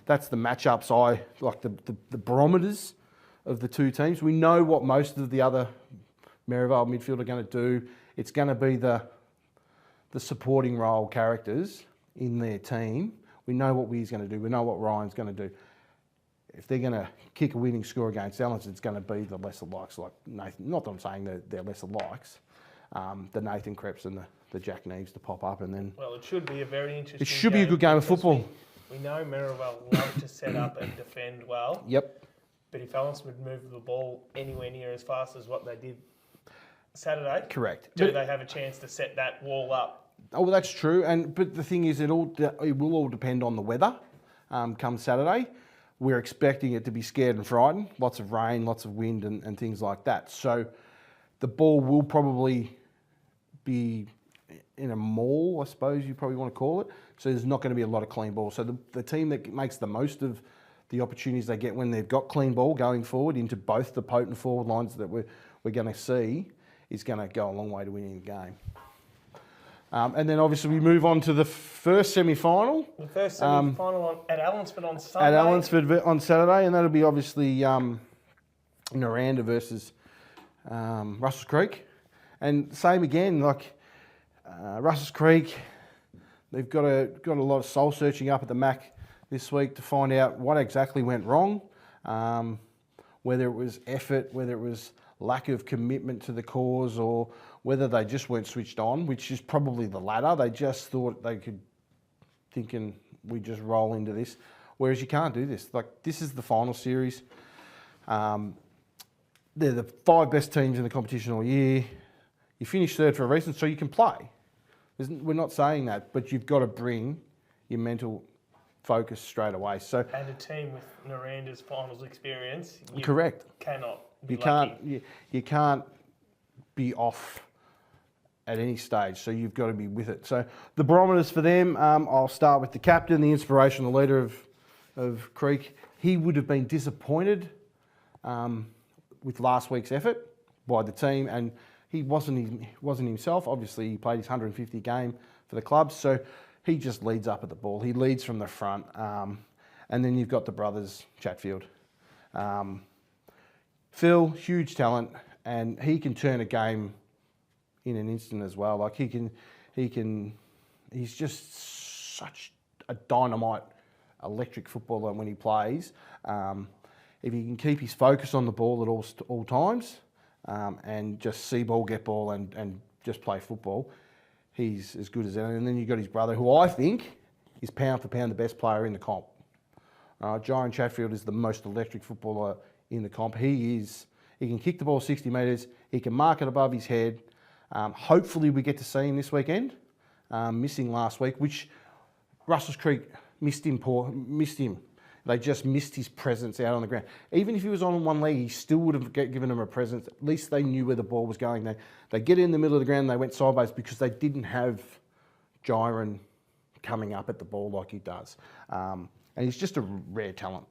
matchups I like, the barometers of the two teams. We know what most of the other Merivale midfield are going to do. It's going to be the supporting role characters in their team. We know what Weir's going to do. We know what Ryan's going to do. if they're going to kick a winning score against Allansford, it's going to be the lesser likes like Nathan. Not that I'm saying that they're lesser likes. The Nathan Krebs and the Jack Neves to pop up, and then Well, it should be a very interesting. it should be a good game of because football. We know Merivale love to set up and defend well. Yep. But if Allansford move the ball anywhere near as fast as what they did Saturday, Correct. do But- they have a chance to set that wall up? Oh, well, that's true. But the thing is, it will all depend on the weather. Come Saturday, we're expecting it to be scared and frightened. Lots of rain, lots of wind, and things like that. So the ball will probably be in a maul, I suppose you probably want to call it. So there's not going to be a lot of clean ball. So the team that makes the most of the opportunities they get when they've got clean ball going forward into both the potent forward lines that we're going to see is going to go a long way to winning the game. And then obviously we move on to the first semi-final. The first semi-final at Allansford on Sunday. At Allansford on Saturday, and that'll be obviously Nirranda versus Russell's Creek. And same again, like Russell's Creek, they've got a lot of soul searching up at the MAC this week to find out what exactly went wrong, whether it was effort, whether it was lack of commitment to the cause, or whether they just weren't switched on, which is probably the latter. They just thought they could, thinking we just roll into this, whereas you can't do this. Like, this is the final series. They're the 5 best teams in the competition all year. You finish third for a reason, so you can play. We're not saying that, but you've got to bring your mental focus straight away. So, and a team with Niranda's finals experience, you correct. cannot be You lucky. you can't be off at any stage, so you've got to be with it. So the barometers for them, I'll start with the captain, the inspirational leader of Creek. He would have been disappointed with last week's effort by the team, and he wasn't himself. Obviously, he played his 150th game for the club, so he just leads up at the ball. He leads from the front, and then you've got the brothers Chatfield. Phil, huge talent, and he can turn a game in an instant as well. Like he's just such a dynamite, electric footballer when he plays. If he can keep his focus on the ball at all times, and just see ball, get ball, and just play football, he's as good as anyone. And then you've got his brother, who I think is pound for pound the best player in the comp. Jyron Chatfield is the most electric footballer in the comp. He can kick the ball 60 metres, he can mark it above his head. Hopefully we get to see him this weekend, missing last week, which Russell's Creek missed him. They just missed his presence out on the ground. Even if he was on one leg, he still would have given them a presence. At least they knew where the ball was going. They get in the middle of the ground, they went sideways because they didn't have Jyron coming up at the ball like he does. And he's just a rare talent.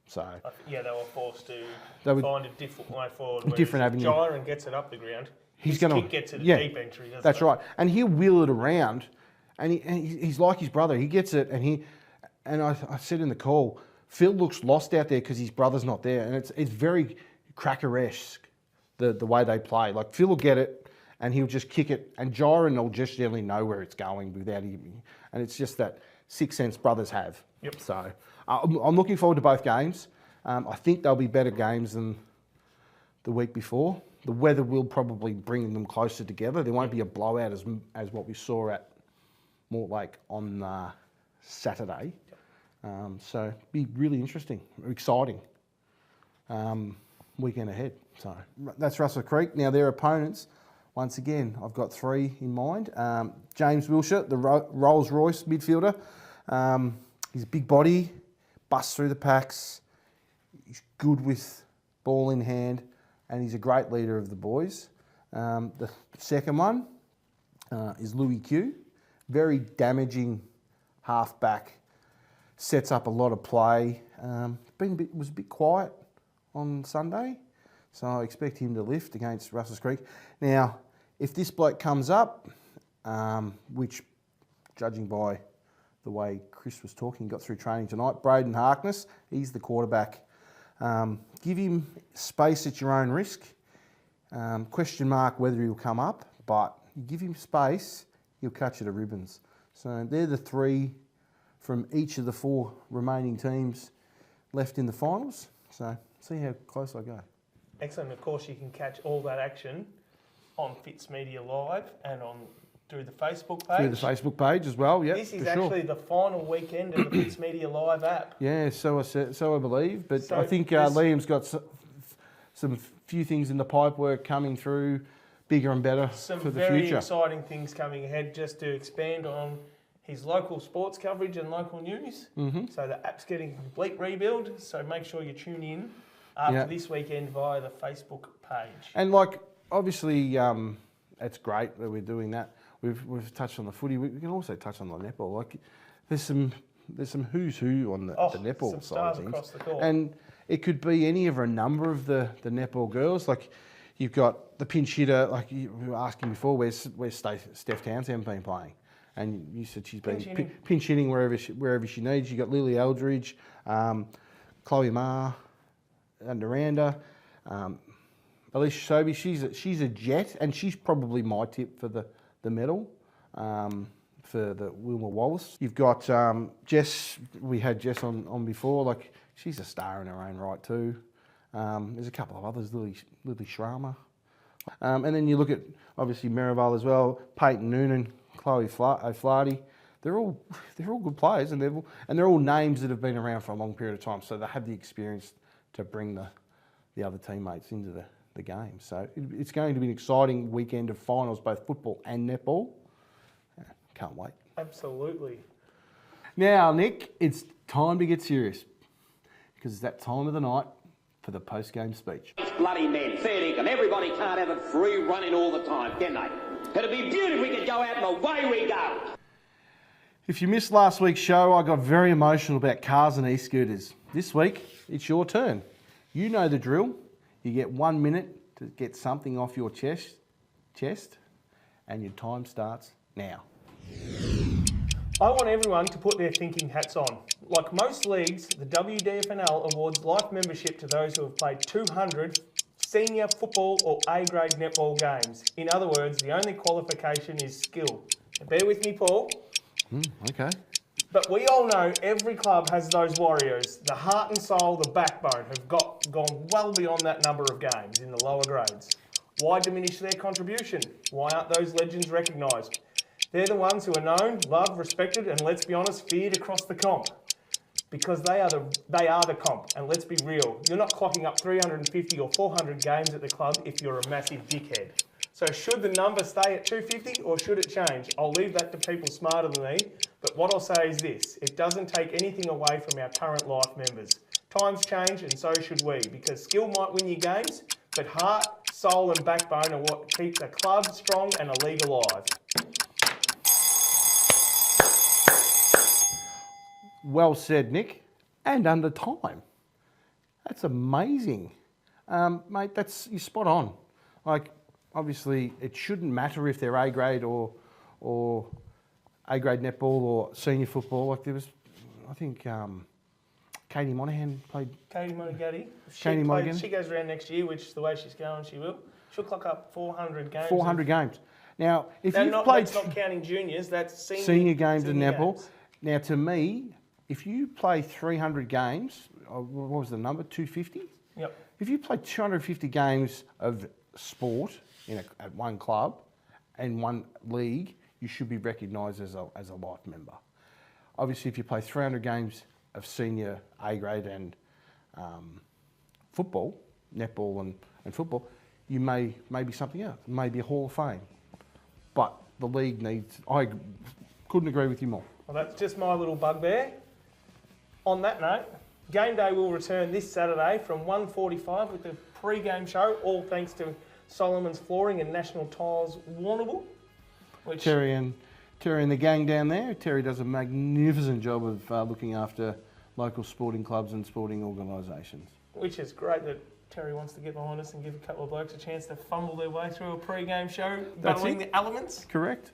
So yeah, they were forced to They would- find a different way forward. a different avenue. Jyron gets it up the ground. He's His going kick to gets it at deep entry. Doesn't That's it? right, and he'll wheel it around, and he's like his brother. He gets it, and I said in the call, Phil looks lost out there because his brother's not there, and it's very Cracker-esque the way they play. Like Phil will get it, and he'll just kick it, and Jyron will just generally know where it's going without him, and it's just that sixth sense brothers have. Yep. So I'm looking forward to both games. I think they'll be better games than the week before. The weather will probably bring them closer together. There won't be a blowout as what we saw at Mortlake on Saturday. So be really interesting, exciting weekend ahead. So that's Russell Creek. Now their opponents, once again, I've got 3 in mind. James Wilshire, the Rolls Royce midfielder. He's a big body, busts through the packs. He's good with ball in hand, and he's a great leader of the boys. The second one is Louis Q, very damaging halfback, sets up a lot of play. Was a bit quiet on Sunday, so I expect him to lift against Russell's Creek. Now, if this bloke comes up, which, judging by the way Chris was talking, got through training tonight, Braden Harkness, he's the quarterback. Give him space at your own risk. Question mark whether he'll come up, but you give him space, he'll catch it at ribbons. So they're the 3 from each of the 4 remaining teams left in the finals. So see how close I go. Excellent. Of course, you can catch all that action on Fitz Media Live and through the Facebook page. Through the Facebook page as well, yeah. This is actually the final weekend of the Fitz Media Live app. Yeah, so I believe. But So I think Liam's got some few things in the pipework coming through, bigger and better Some for the very future. exciting things coming ahead, just to expand on his local sports coverage and local news. Mhm. So the app's getting a complete rebuild. So make sure you tune in after Yeah. this weekend via the Facebook page. And like, obviously, it's great that we're doing that. We've touched on the footy. We can also touch on the netball. Like, there's some who's who on the netball some side stars of across things, the court. and it could be any of a number of the netball girls. Like, you've got the pinch hitter. Like we were asking before, where's Steph Townsend been playing? And you said she's been pinch hitting wherever she needs. You got Lily Eldridge, Chloe Marr, Nirranda. Alicia Sobey, she's a jet, and she's probably my tip for the medal for the Wilma Wallace. You've got Jess. We had Jess on before. Like, she's a star in her own right too. There's a couple of others, Lily Schramer, and then you look at obviously Merivale as well. Peyton Noonan, Chloe O'Flaherty. They're all good players, and they're all names that have been around for a long period of time. So they have the experience to bring the other teammates into the game. So it's going to be an exciting weekend of finals, both football and netball. Can't wait. Absolutely. Now, Nick, it's time to get serious, because it's that time of the night for the post-game speech. Bloody men, fair dinkum. Everybody can't have it free running all the time, can they? It'd be beautiful if we could go out and away we go. If you missed last week's show, I got very emotional about cars and e-scooters. This week, it's your turn. You know the drill. You get 1 minute to get something off your chest, and your time starts now. I want everyone to put their thinking hats on. Like most leagues, the WDFNL awards life membership to those who have played 200 senior football or A-grade netball games. In other words, the only qualification is skill. Now, bear with me, Paul. Okay. But we all know every club has those warriors. The heart and soul, the backbone, have gone well beyond that number of games in the lower grades. Why diminish their contribution? Why aren't those legends recognised? They're the ones who are known, loved, respected, and let's be honest, feared across the comp. Because they are the comp, and let's be real, you're not clocking up 350 or 400 games at the club if you're a massive dickhead. So should the number stay at 250 or should it change? I'll leave that to people smarter than me, but what I'll say is this: it doesn't take anything away from our current life members. Times change and so should we, because skill might win you games, but heart, soul and backbone are what keeps a club strong and a league alive. Well said, Nick, and under time. That's amazing. Mate, you're spot on. Like, obviously, it shouldn't matter if they're A-grade or A-grade netball or senior football. Like, there was, I think, Katie Monaghan played. Katie Monaghan. She goes around next year, which the way she's going, she will. She'll clock up 400 games. 400 games. Now, if you've played... That's not counting juniors, that's senior games in netball. Now, to me, if you play 300 games, what was the number, 250? Yep. If you play 250 games of sport at one club and one league, you should be recognised as a life member. Obviously, if you play 300 games of senior A-grade and football, netball and football, you may be something else, maybe a Hall of Fame. But the league needs... I couldn't agree with you more. Well, that's just my little bugbear. On that note, game day will return this Saturday from 1:45 with the pre-game show, all thanks to Solomon's Flooring and National Tiles Warrnambool. Terry and the gang down there. Terry does a magnificent job of looking after local sporting clubs and sporting organisations. Which is great that Terry wants to get behind us and give a couple of blokes a chance to fumble their way through a pre-game show, battling the elements. Correct.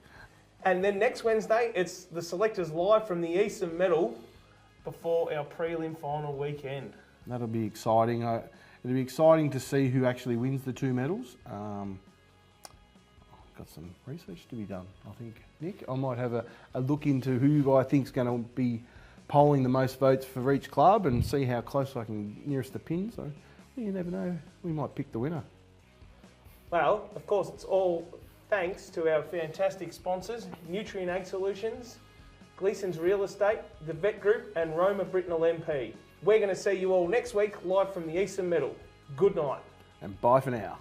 And then next Wednesday, it's the Selectors live from the Eastern Medal before our prelim final weekend. That'll be exciting. It'll be exciting to see who actually wins the two medals. Got some research to be done, I think, Nick. I might have a look into who I think's going to be polling the most votes for each club and see how close I can nearest the pin. So you never know, we might pick the winner. Well, of course, it's all thanks to our fantastic sponsors, Nutrient Ag Solutions, Gleason's Real Estate, the Vet Group, and Roma Britnell MP. We're going to see you all next week live from the Eastern Middle. Good night. And bye for now.